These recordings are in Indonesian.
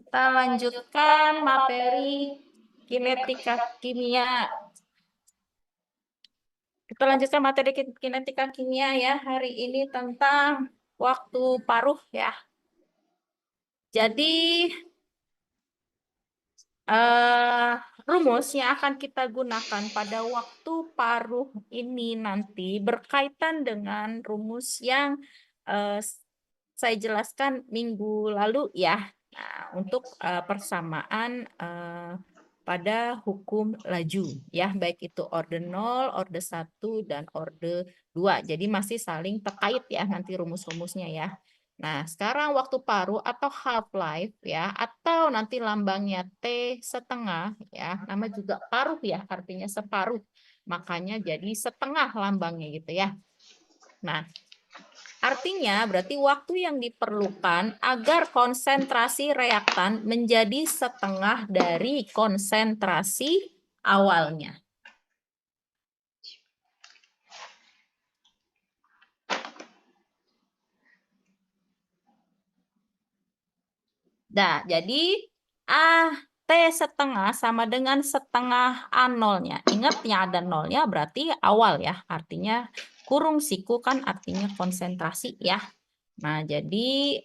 Kita lanjutkan materi kinetika kimia. Kita lanjutkan materi kinetika kimia ya. Hari ini tentang waktu paruh ya. Jadi rumus yang akan kita gunakan pada waktu paruh ini nanti berkaitan dengan rumus yang eh, saya jelaskan minggu lalu ya. Nah, untuk persamaan pada hukum laju ya, baik itu orde 0, orde 1, dan orde 2. Jadi masih saling terkait ya nanti rumus-rumusnya ya. Nah, sekarang waktu paruh atau half life ya, atau nanti lambangnya T setengah ya, nama juga paruh ya, artinya separuh. Makanya jadi setengah lambangnya gitu ya. Nah, artinya berarti waktu yang diperlukan agar konsentrasi reaktan menjadi setengah dari konsentrasi awalnya. Nah, jadi T setengah sama dengan setengah A0-nya. Ingat yang ada nolnya berarti awal ya. Artinya kurung siku kan artinya konsentrasi ya. Nah, jadi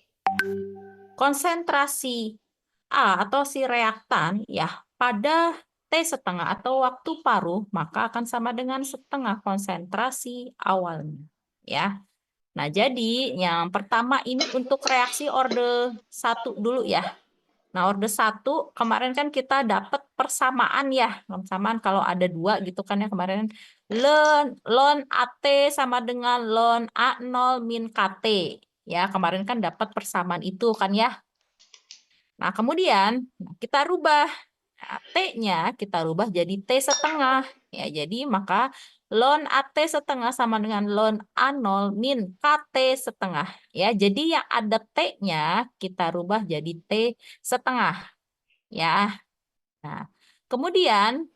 konsentrasi A atau si reaktan ya pada T setengah atau waktu paruh maka akan sama dengan setengah konsentrasi awalnya ya. Nah, jadi yang pertama ini untuk reaksi orde 1 dulu ya. Nah, orde 1 kemarin kan kita dapat persamaan ya. Persamaan kalau ada dua gitu kan ya kemarin. Ln AT sama dengan ln A0 min KT. Ya, kemarin kan dapat persamaan itu kan ya. Nah, kemudian kita rubah. Nah, T-nya kita rubah jadi T setengah. Ya, jadi maka ln AT setengah sama dengan ln A0 min KT setengah. Ya, jadi yang ada T-nya kita rubah jadi T setengah. Ya, nah, kemudian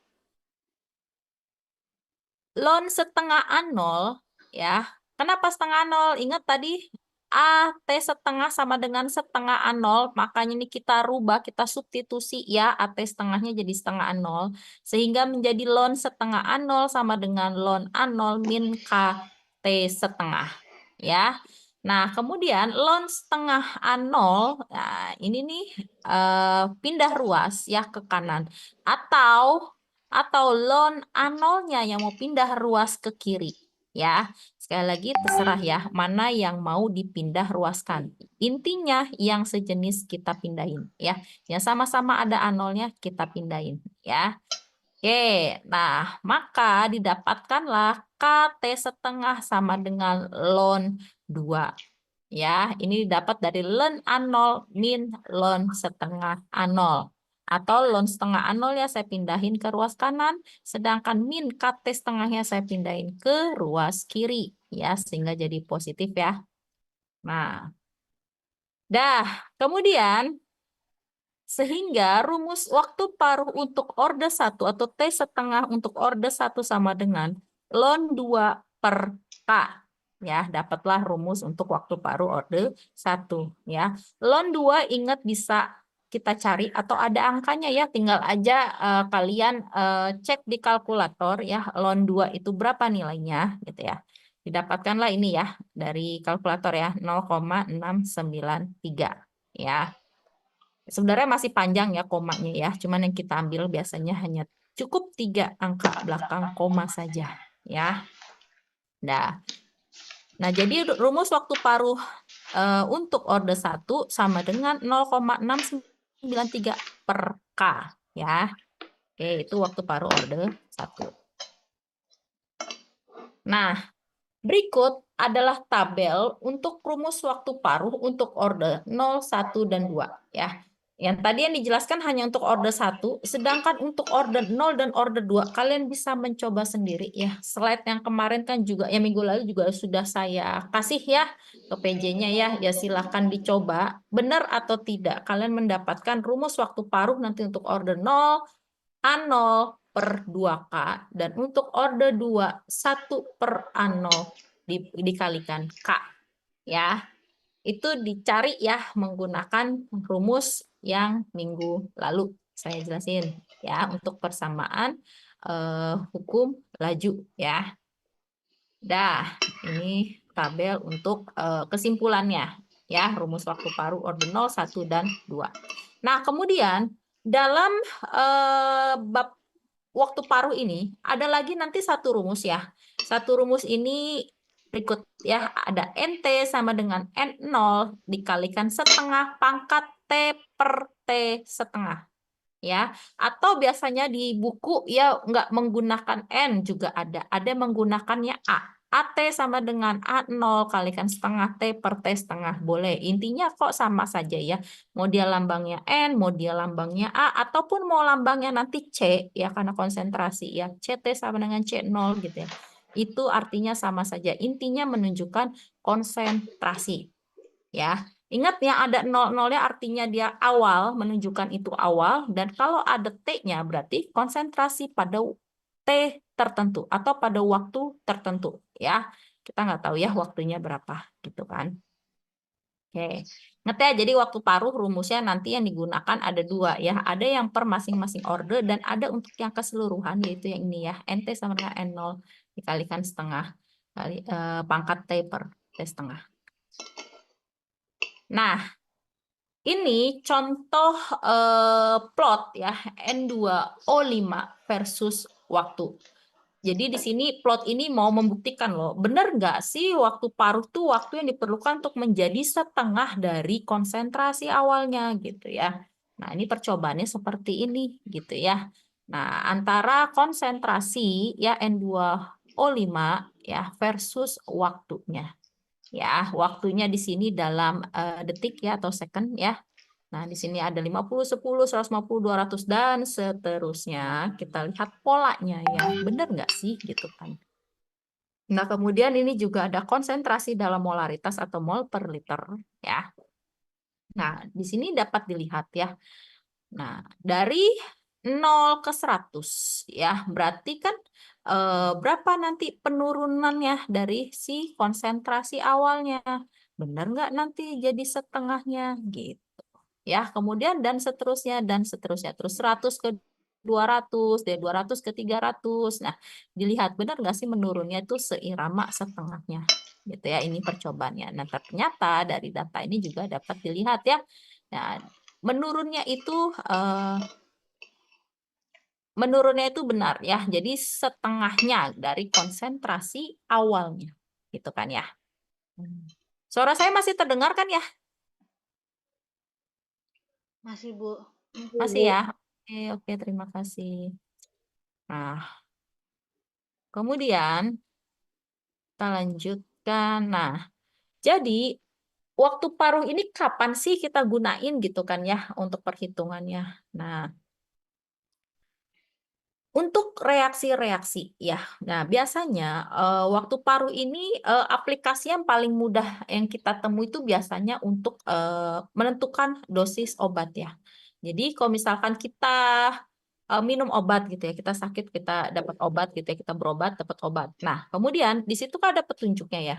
ln setengah A0 ya. Kenapa setengah nol? Ingat tadi A T setengah sama dengan setengah A0, makanya ini kita rubah, kita substitusi ya AT setengahnya jadi setengah A0 sehingga menjadi ln setengah A0 sama dengan ln A0 min KT setengah ya. Nah, kemudian ln setengah A0 nah ini nih pindah ruas ya ke kanan atau ln A0-nya yang mau pindah ruas ke kiri. Ya, sekali lagi terserah ya, mana yang mau dipindah ruaskan. Intinya yang sejenis kita pindahin. Ya, yang sama-sama ada A0-nya kita pindahin. Ya, oke. Nah, maka didapatkanlah KT setengah sama dengan ln 2. Ya, ini didapat dari ln A0 min ln setengah A0. Atau ln setengah A0 ya saya pindahin ke ruas kanan, sedangkan min KT setengahnya saya pindahin ke ruas kiri. Ya, sehingga jadi positif ya. Nah, dah. Kemudian, sehingga rumus waktu paruh untuk orde 1 atau T setengah untuk orde 1 sama dengan ln 2 per K. Ya, dapatlah rumus untuk waktu paruh orde 1 ya. Ln 2 ingat bisa kita cari atau ada angkanya ya, tinggal aja kalian cek di kalkulator ya, ln 2 itu berapa nilainya gitu ya. Didapatkanlah ini ya dari kalkulator ya, 0,693 ya. Sebenarnya masih panjang ya komanya ya, cuman yang kita ambil biasanya hanya cukup 3 angka belakang koma saja ya. Nah, jadi rumus waktu paruh untuk orde 1 sama dengan 0,693 per K ya. Oke, itu waktu paruh orde 1. Nah, berikut adalah tabel untuk rumus waktu paruh untuk orde 0, 1, dan 2 ya. Yang tadi yang dijelaskan hanya untuk orde 1, sedangkan untuk orde 0 dan orde 2 kalian bisa mencoba sendiri ya. Slide yang kemarin kan juga yang minggu lalu juga sudah saya kasih ya ke PJ-nya ya. Ya silahkan dicoba benar atau tidak kalian mendapatkan rumus waktu paruh nanti untuk orde 0 A0 per 2K dan untuk orde 2 1 per A0 dikalikan K ya. Itu dicari ya menggunakan rumus yang minggu lalu. Saya jelasin ya untuk persamaan hukum laju ya. Dah, ini tabel untuk kesimpulannya ya, rumus waktu paruh orde 0, 1 dan 2. Nah, kemudian dalam bab waktu paruh ini ada lagi nanti satu rumus ya. Satu rumus ini berikut ya, ada NT sama dengan N0 dikalikan setengah pangkat T per T setengah ya, atau biasanya di buku ya nggak menggunakan N juga ada menggunakannya A. AT sama dengan A0 kalikan setengah T per T setengah. Boleh. Intinya kok sama saja ya. Mau dia lambangnya N, mau dia lambangnya A, ataupun mau lambangnya nanti C, ya karena konsentrasi ya. CT sama dengan C0 gitu ya. Itu artinya sama saja. Intinya menunjukkan konsentrasi. Ya, ingat yang ada 0-0-nya artinya dia awal, menunjukkan itu awal. Dan kalau ada T-nya berarti konsentrasi pada T tertentu atau pada waktu tertentu. Ya, kita nggak tahu ya waktunya berapa gitu kan. Oke, ingat ya, jadi waktu paruh rumusnya nanti yang digunakan ada dua ya. Ada yang per masing-masing orde dan ada untuk yang keseluruhan yaitu yang ini ya. NT sama dengan N0 dikalikan setengah kali pangkat T per T setengah. Nah, ini contoh plot ya N2O5 versus waktu. Jadi di sini plot ini mau membuktikan loh, benar nggak sih waktu paruh tuh waktu yang diperlukan untuk menjadi setengah dari konsentrasi awalnya gitu ya. Nah ini percobaannya seperti ini gitu ya. Nah antara konsentrasi ya N2O5 ya versus waktunya. Ya, waktunya di sini dalam detik ya atau second ya. Nah, di sini ada 50, 10, 150, 200 dan seterusnya. Kita lihat polanya ya. Benar nggak sih gitu kan. Nah, kemudian ini juga ada konsentrasi dalam molaritas atau mol per liter ya. Nah, di sini dapat dilihat ya. Nah, dari 0 ke 100 ya, berarti kan berapa nanti penurunannya dari si konsentrasi awalnya? Benar nggak nanti jadi setengahnya gitu. Ya, kemudian dan seterusnya. Terus 100 ke 200, dari 200 ke 300. Nah, dilihat benar nggak sih menurunnya itu seirama setengahnya. Gitu ya, ini percobaannya. Nah, ternyata dari data ini juga dapat dilihat ya. Nah, menurunnya itu benar ya. Jadi setengahnya dari konsentrasi awalnya. Gitu kan ya. Suara saya masih terdengar kan ya? Masih, Bu. Masih ya? Oke, oke, terima kasih. Nah, kemudian kita lanjutkan. Nah, jadi waktu paruh ini kapan sih kita gunain gitu kan ya untuk perhitungannya? Nah, untuk reaksi-reaksi ya. Nah, biasanya waktu paruh ini aplikasi yang paling mudah yang kita temui itu biasanya untuk menentukan dosis obat ya. Jadi kalau misalkan kita minum obat gitu ya, kita sakit kita dapat obat gitu ya, kita berobat dapat obat. Nah, kemudian di situ kan ada petunjuknya ya.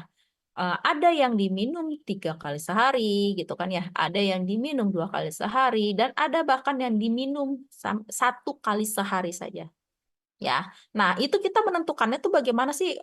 Ada yang diminum 3 kali sehari gitu kan ya, ada yang diminum 2 kali sehari dan ada bahkan yang diminum 1 kali sehari saja. Ya, nah itu kita menentukannya tuh bagaimana sih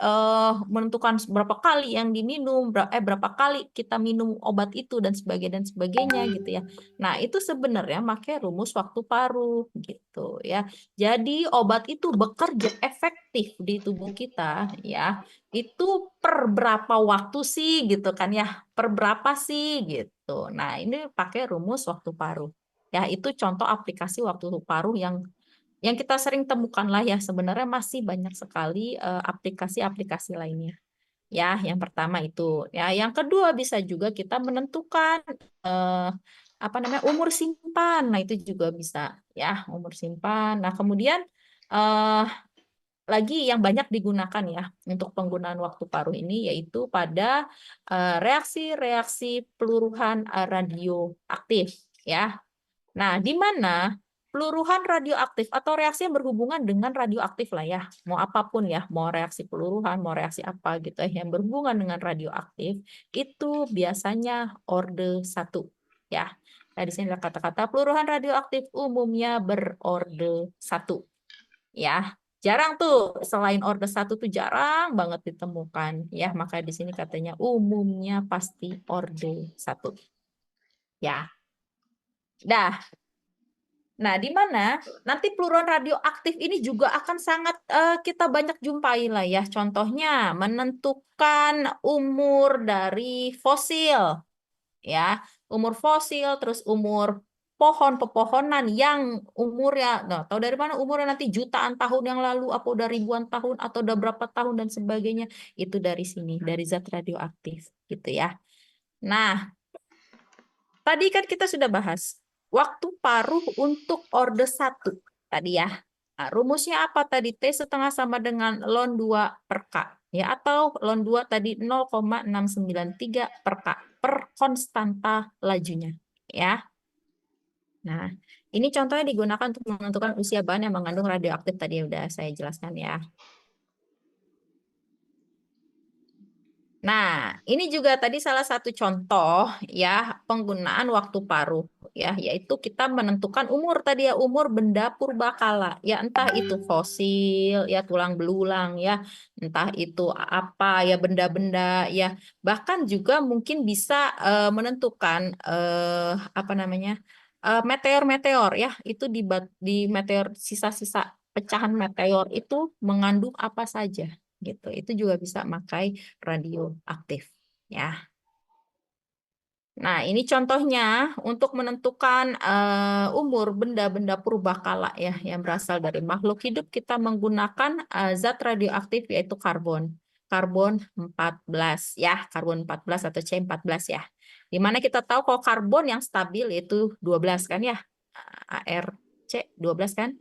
menentukan berapa kali yang diminum, berapa kali kita minum obat itu dan sebagainya gitu ya. Nah itu sebenarnya pakai rumus waktu paruh gitu ya. Jadi obat itu bekerja efektif di tubuh kita ya. Itu per berapa waktu sih gitu kan ya? Per berapa sih gitu. Nah ini pakai rumus waktu paruh. Ya itu contoh aplikasi waktu paruh yang kita sering temukan lah ya, sebenarnya masih banyak sekali aplikasi-aplikasi lainnya. Ya, yang pertama itu. Ya, yang kedua bisa juga kita menentukan eh, apa namanya umur simpan. Nah, itu juga bisa ya, umur simpan. Nah, kemudian eh, lagi yang banyak digunakan ya untuk penggunaan waktu paruh ini yaitu pada reaksi-reaksi peluruhan radioaktif ya. Nah, di mana peluruhan radioaktif atau reaksi yang berhubungan dengan radioaktif lah ya, mau apapun ya, mau reaksi peluruhan, mau reaksi apa gitu ya, yang berhubungan dengan radioaktif, itu biasanya orde 1. Ya. Nah, di sini ada kata-kata peluruhan radioaktif umumnya berorde 1. Ya, jarang tuh selain orde 1 tuh jarang banget ditemukan. Ya, maka di sini katanya umumnya pasti orde 1. Ya. Dah. Nah, di mana nanti peluruhan radioaktif ini juga akan sangat kita banyak jumpai lah ya. Contohnya menentukan umur dari fosil, ya, umur fosil, terus umur pohon pepohonan yang umurnya, nah, tahu dari mana umurnya nanti jutaan tahun yang lalu, apa udah ribuan tahun atau udah berapa tahun dan sebagainya, itu dari sini, dari zat radioaktif, gitu ya. Nah, tadi kan kita sudah bahas waktu paruh untuk orde 1 tadi ya. Nah, rumusnya apa tadi? T setengah sama dengan ln 2 per K. Ya, atau ln 2 tadi 0,693 per K per konstanta lajunya. Ya. Nah, ini contohnya digunakan untuk menentukan usia bahan yang mengandung radioaktif tadi udah saya jelaskan ya. Nah, ini juga tadi salah satu contoh ya penggunaan waktu paruh ya, yaitu kita menentukan umur tadi ya, umur benda purbakala ya, entah itu fosil ya, tulang belulang ya, entah itu apa ya, benda-benda ya, bahkan juga mungkin bisa menentukan apa namanya, meteor-meteor ya, itu di meteor, sisa-sisa pecahan meteor itu mengandung apa saja gitu. Itu juga bisa pakai radioaktif ya. Nah, ini contohnya untuk menentukan umur benda-benda purbakala ya yang berasal dari makhluk hidup, kita menggunakan zat radioaktif yaitu karbon. Karbon 14 ya, karbon 14 atau C14 ya. Di mana kita tahu kalau karbon yang stabil yaitu 12 kan ya. ARC 12 kan?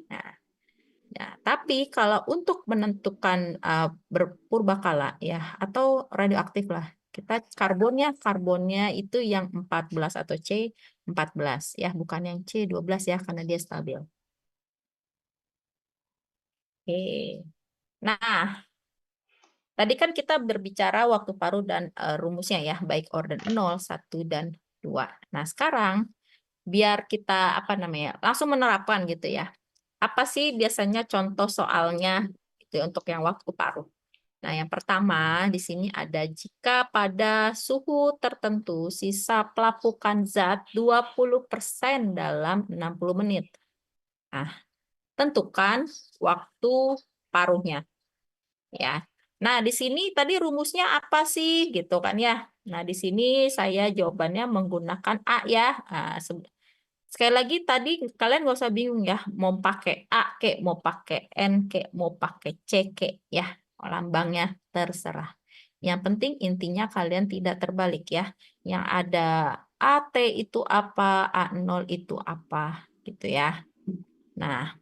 Nah, tapi kalau untuk menentukan berpurbakala ya atau radioaktif lah, kita karbonnya itu yang 14 atau C14 ya, bukan yang C12 ya karena dia stabil. Oke. Nah, tadi kan kita berbicara waktu paruh dan rumusnya ya, baik orden 0, 1 dan 2. Nah, sekarang biar kita apa namanya? Langsung menerapkan gitu ya. Apa sih biasanya contoh soalnya itu untuk yang waktu paruh? Nah, yang pertama di sini ada jika pada suhu tertentu sisa pelapukan zat 20% dalam 60 menit. Nah, tentukan waktu paruhnya ya. Nah, di sini tadi rumusnya apa sih gitu kan ya. Nah, di sini saya jawabannya menggunakan A ya. Nah, sekali lagi tadi kalian nggak usah bingung ya, mau pakai A kek, mau pakai N kek, mau pakai C kek ya, lambangnya terserah. Yang penting intinya kalian tidak terbalik ya. Yang ada AT itu apa, A0 itu apa gitu ya. Nah,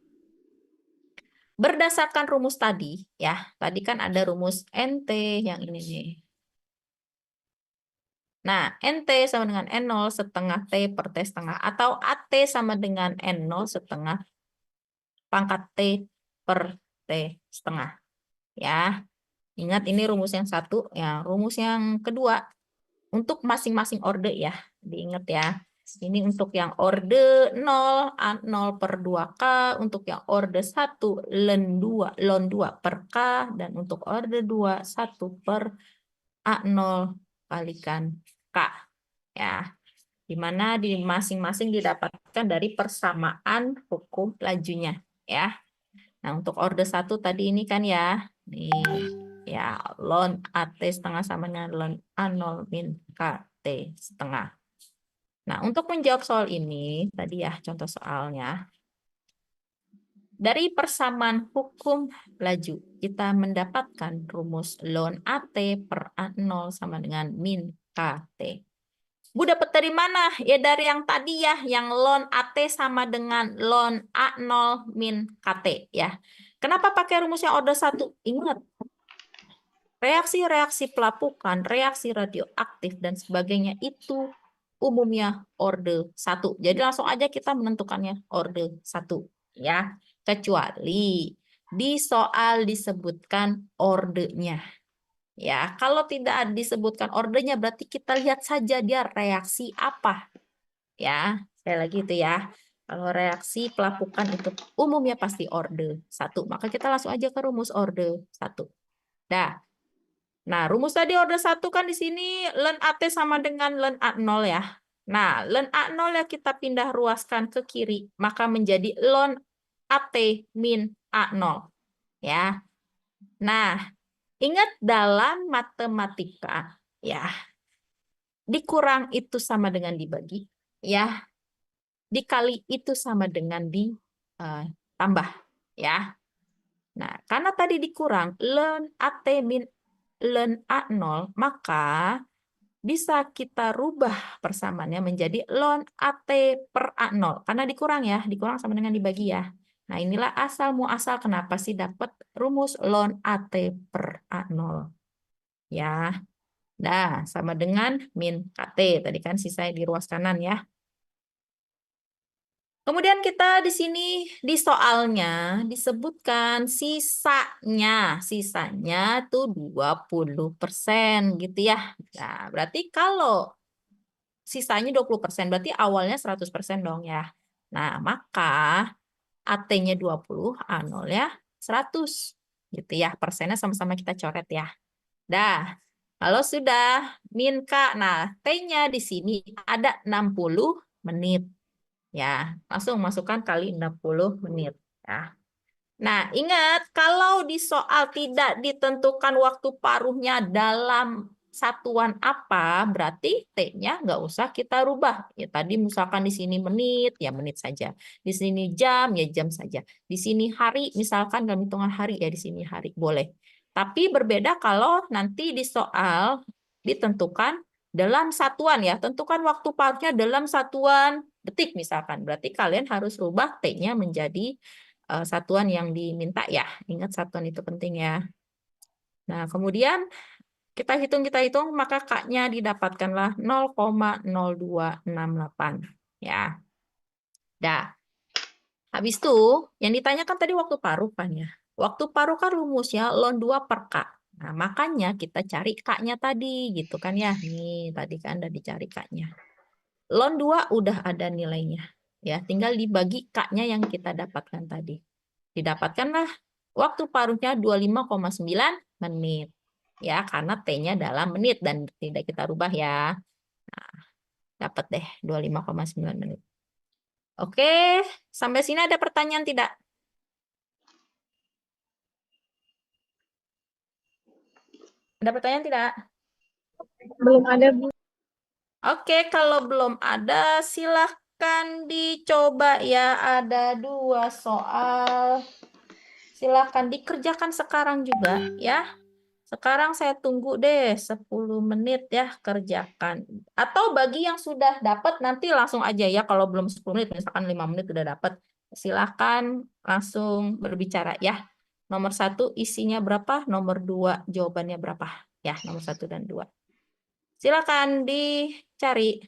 berdasarkan rumus tadi ya, tadi kan ada rumus NT yang ini nih. Nah, NT sama dengan N0 setengah T per T setengah, atau AT sama dengan N0 setengah pangkat T per T setengah. Ya, ingat ini rumus yang satu. Ya, rumus yang kedua untuk masing-masing orde ya. Diingat ya. Ini untuk yang orde 0, A0 per 2K. Untuk yang orde 1, ln 2 per K. Dan untuk orde 2, 1 per A0 kalikan K. Ya, di mana di masing-masing didapatkan dari persamaan hukum lajunya. Ya. Nah, untuk orde 1 tadi ini kan ya, nih, ya, ln AT setengah sama dengan ln A0 min KT setengah. Nah, untuk menjawab soal ini, tadi ya contoh soalnya, dari persamaan hukum laju, kita mendapatkan rumus ln AT per A0 sama dengan min KT. Bu dapat dari mana? Ya dari yang tadi ya, yang ln AT sama dengan ln A0 min KT ya. Kenapa pakai rumus yang orde 1? Ingat, reaksi-reaksi pelapukan, reaksi radioaktif dan sebagainya itu umumnya orde 1. Jadi langsung aja kita menentukannya orde 1 ya. Kecuali di soal disebutkan ordenya. Ya, kalau tidak disebutkan ordenya berarti kita lihat saja dia reaksi apa. Ya, Sekali lagi itu ya. Kalau reaksi pelapukan itu umumnya pasti orde 1. Maka kita langsung aja ke rumus orde 1. Dah. Nah, rumus tadi orde 1 kan di sini ln AT sama dengan ln A0 ya. Nah, ln A0 ya kita pindah ruaskan ke kiri, maka menjadi ln AT min A0. Ya. Nah, ingat dalam matematika, ya, dikurang itu sama dengan dibagi, ya, dikali itu sama dengan ditambah, ya. Nah, karena tadi dikurang ln AT min ln A0, maka bisa kita rubah persamaannya menjadi ln AT per A0. Karena dikurang ya, dikurang sama dengan dibagi ya. Nah, inilah asal muasal kenapa sih dapat rumus ln AT per A0. Ya, nah sama dengan min KT. Tadi kan sisa di ruas kanan ya. Kemudian kita di sini di soalnya disebutkan sisanya tuh 20% gitu ya. Nah, berarti kalau sisanya 20%, berarti awalnya 100% dong ya. Nah, maka AT-nya 20, A0 ya 100 gitu ya. Persennya sama-sama kita coret ya. Dah, kalau sudah min K, nah T-nya di sini ada 60 menit. Ya, langsung masukkan kali 60 menit. Ya. Nah, ingat kalau di soal tidak ditentukan waktu paruhnya dalam satuan apa, berarti T-nya nggak usah kita rubah. Ya, tadi misalkan di sini menit, ya menit saja. Di sini jam, ya jam saja. Di sini hari, misalkan dalam hitungan hari, ya di sini hari. Boleh. Tapi berbeda kalau nanti di soal ditentukan dalam satuan ya. Tentukan waktu paruhnya dalam satuan detik misalkan. Berarti kalian harus rubah T-nya menjadi satuan yang diminta ya. Ingat satuan itu penting ya. Nah, kemudian kita hitung, maka K-nya didapatkanlah 0,0268. Ya. Dah. Habis itu, yang ditanyakan tadi waktu paruh kan ya. Waktu paruh kan rumusnya ln 2 per K. Nah, makanya kita cari K-nya tadi gitu kan ya. Nih, tadi kan udah dicari K-nya. Ln 2 udah ada nilainya. Ya, tinggal dibagi K-nya yang kita dapatkan tadi. Didapatkanlah waktu paruhnya 25,9 menit. Ya, karena T-nya dalam menit dan tidak kita rubah ya. Nah, dapat deh 25,9 menit. Oke, sampai sini ada pertanyaan tidak? Ada pertanyaan tidak? Belum ada, Bu. Oke, kalau belum ada, silahkan dicoba ya. Ada 2 soal. Silahkan dikerjakan sekarang juga ya. Sekarang saya tunggu deh 10 menit ya kerjakan. Atau bagi yang sudah dapat nanti langsung aja ya. Kalau belum 10 menit, misalkan 5 menit sudah dapat. Silahkan langsung berbicara ya. Nomor 1 isinya berapa, nomor 2 jawabannya berapa. Ya, nomor 1 dan 2. Silakan dicari.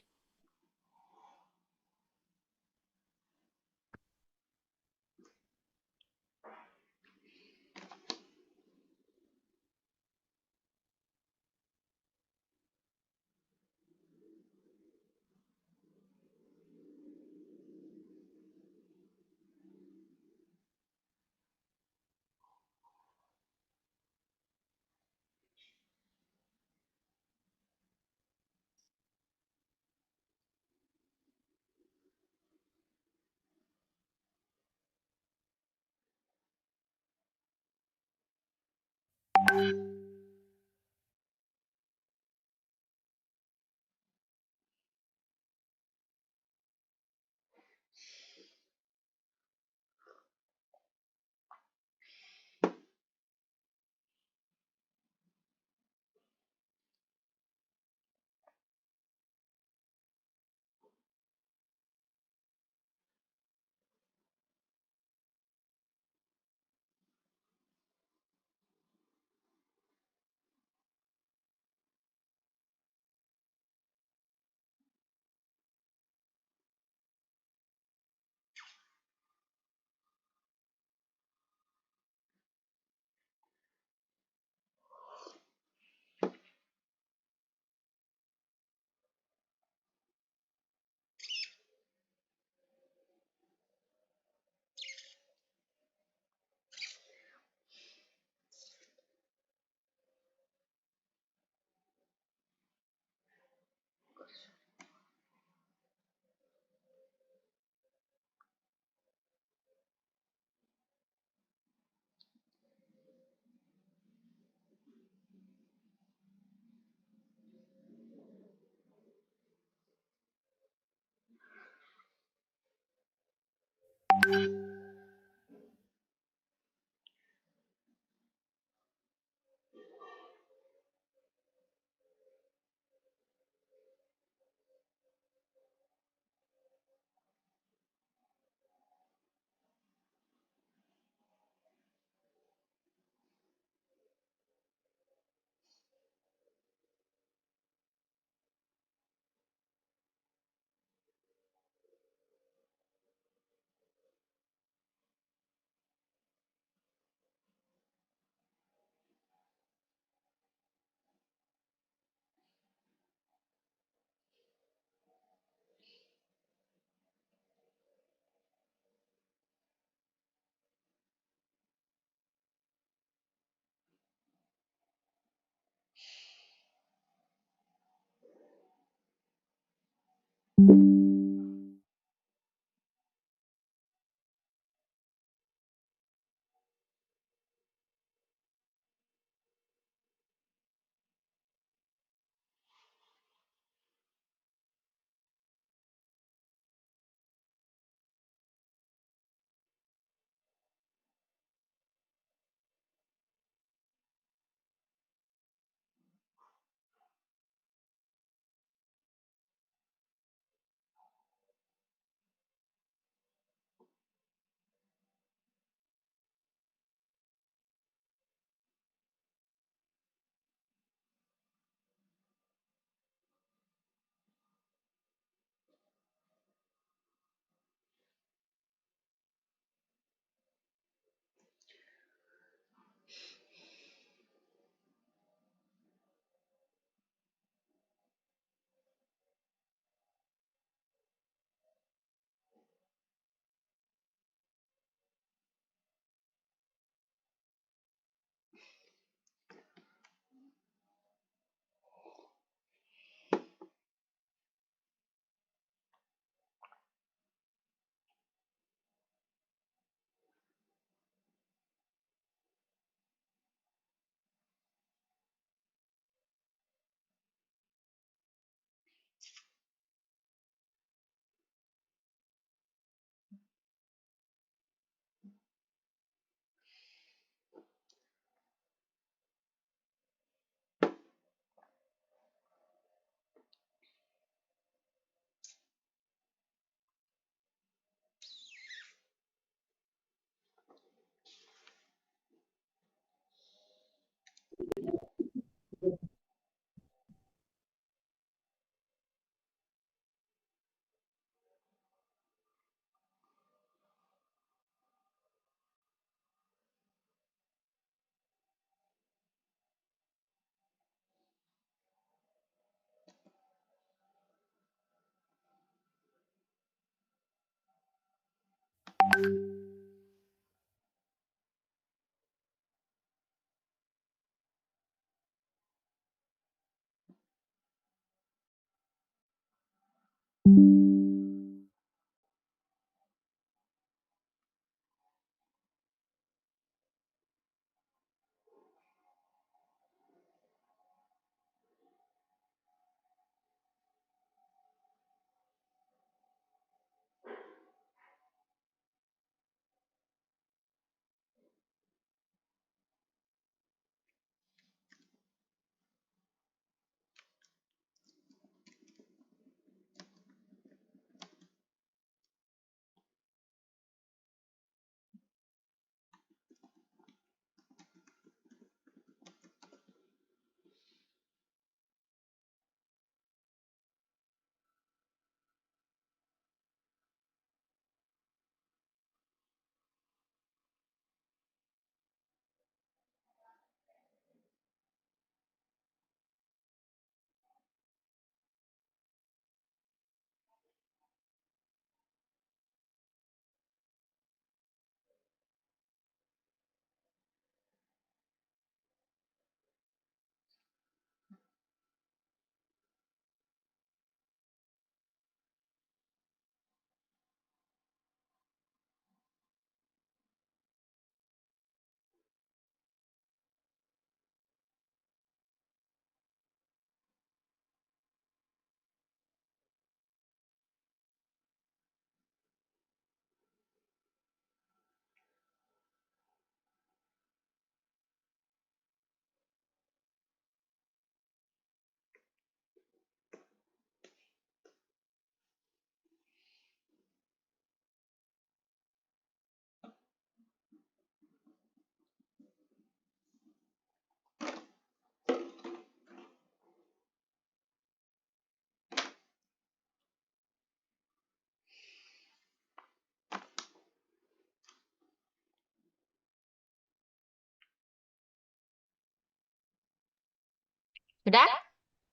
Udah?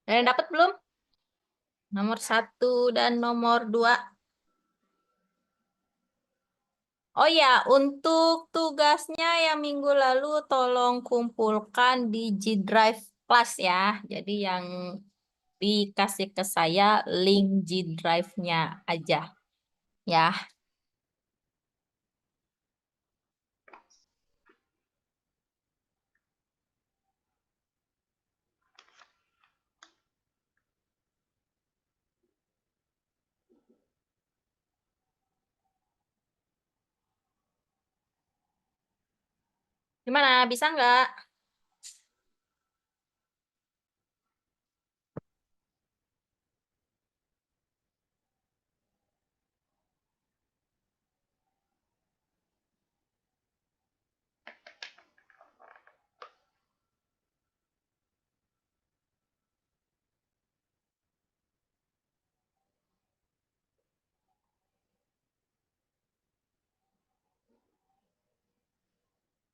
Ada yang dapat belum? Nomor satu dan nomor dua. Oh ya, untuk tugasnya yang minggu lalu tolong kumpulkan di G Drive kelas ya. Jadi yang dikasih ke saya link G Drive-nya aja ya. Gimana? Bisa nggak?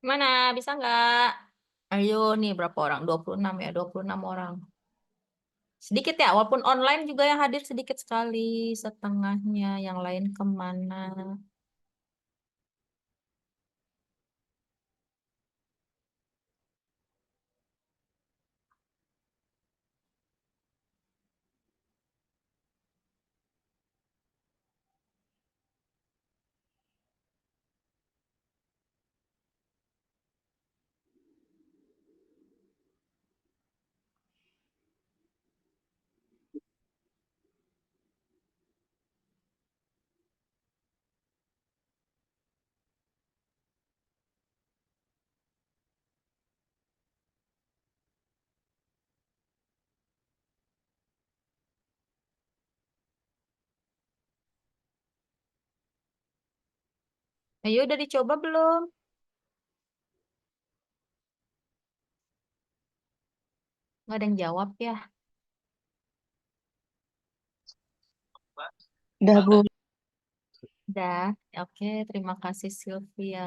Gimana? Bisa nggak? Ayo nih berapa orang? 26 ya, 26 orang. Sedikit ya, walaupun online juga yang hadir sedikit sekali, setengahnya. Yang lain kemana? Ayo udah dicoba belum? Nggak ada yang jawab ya. Udah, Bu. Udah, oke. Terima kasih Sylvia.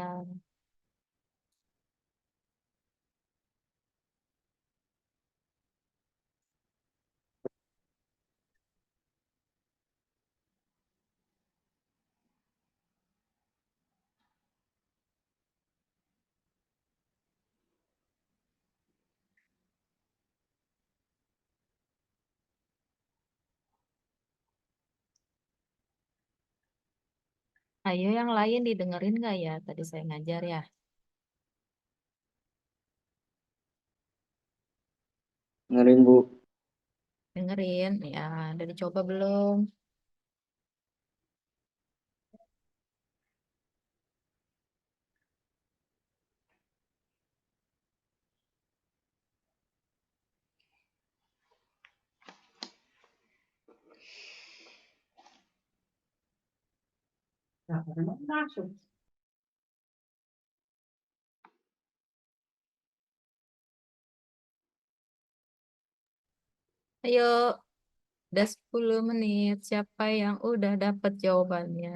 Ayo yang lain didengerin nggak ya? Tadi saya ngajar ya. Dengerin Bu. Dengerin, ya. Udah dicoba belum? Ayo, udah 10 menit. Siapa yang udah dapat jawabannya?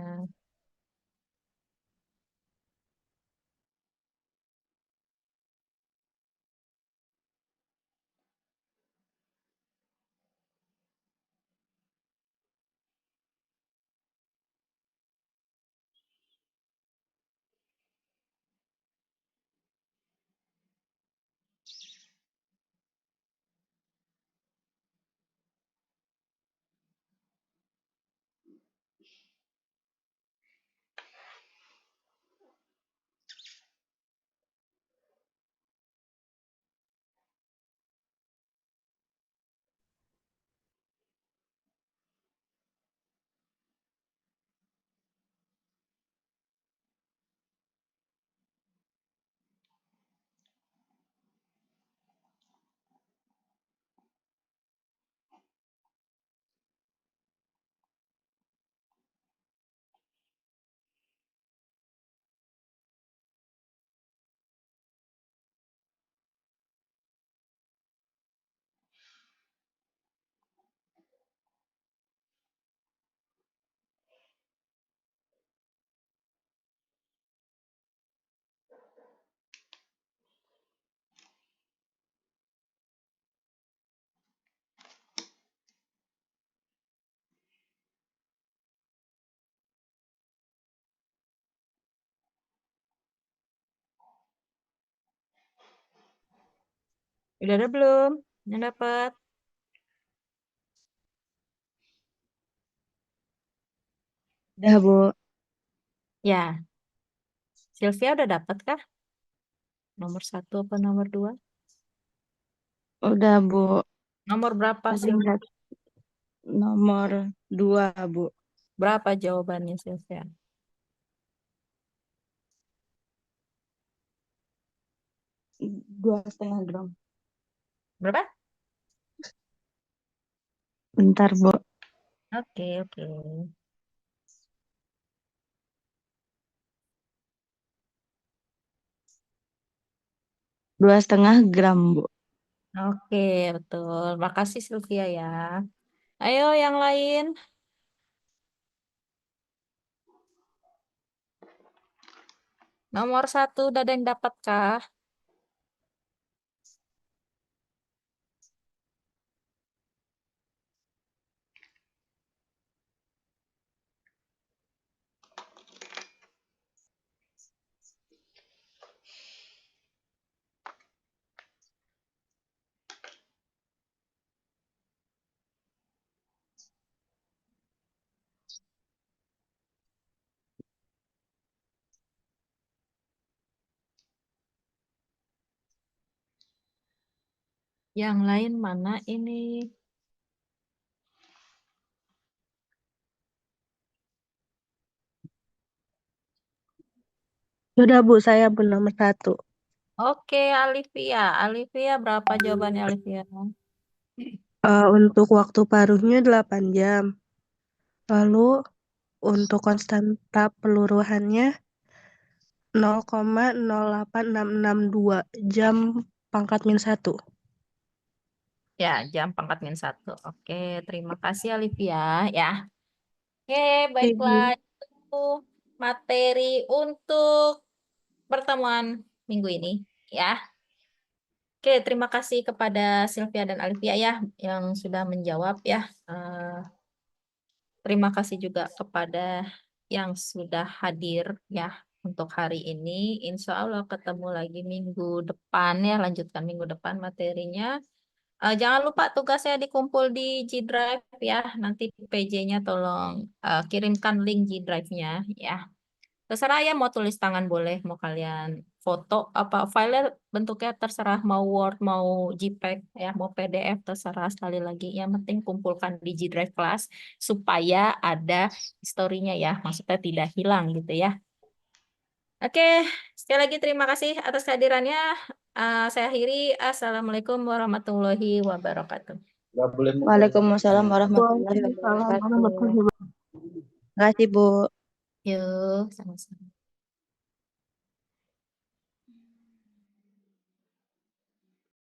Udah ada belum? Yang dapat? Udah, Bu. Ya, Sylvia udah dapat kah? Nomor 1 apa nomor 2? Udah, Bu. Nomor berapa Tadi sih? lihat nomor 2, Bu. Berapa jawabannya Sylvia? 2,5 gram. Berapa? Bentar, Bu. Oke, oke. 2,5 gram, Bu. Oke, betul. Makasih Sylvia ya. Ayo yang lain. Nomor 1 udah ada yang dapat kah? Yang lain mana ini? Sudah, Bu. Saya pun nomor 1. Oke, Alivia. Alivia berapa jawabannya Alivia? Untuk waktu paruhnya 8 jam. Lalu untuk konstanta peluruhannya 0,08662 jam pangkat -1. Ya, jam pangkat -1. Oke, terima kasih Alivia ya. Oke, baiklah itu materi untuk pertemuan minggu ini ya. Oke, terima kasih kepada Sylvia dan Alivia ya yang sudah menjawab ya. Terima kasih juga kepada yang sudah hadir ya untuk hari ini. Insya Allah ketemu lagi minggu depan ya, lanjutkan minggu depan materinya. Jangan lupa tugasnya dikumpul di G Drive ya. Nanti PJ-nya tolong kirimkan link G Drive-nya ya. Terserah ya mau tulis tangan boleh, mau kalian foto apa file bentuknya terserah mau Word, mau JPEG ya, mau PDF terserah sekali lagi. Yang penting kumpulkan di G Drive kelas supaya ada historinya ya, maksudnya tidak hilang gitu ya. Oke, sekali lagi terima kasih atas kehadirannya. Saya akhiri. Assalamualaikum warahmatullahi wabarakatuh. Waalaikumsalam warahmatullahi Waalaikumsalam wabarakatuh. warahmatullahi wabarakatuh. Terima kasih, Bu. Yuk, sama-sama.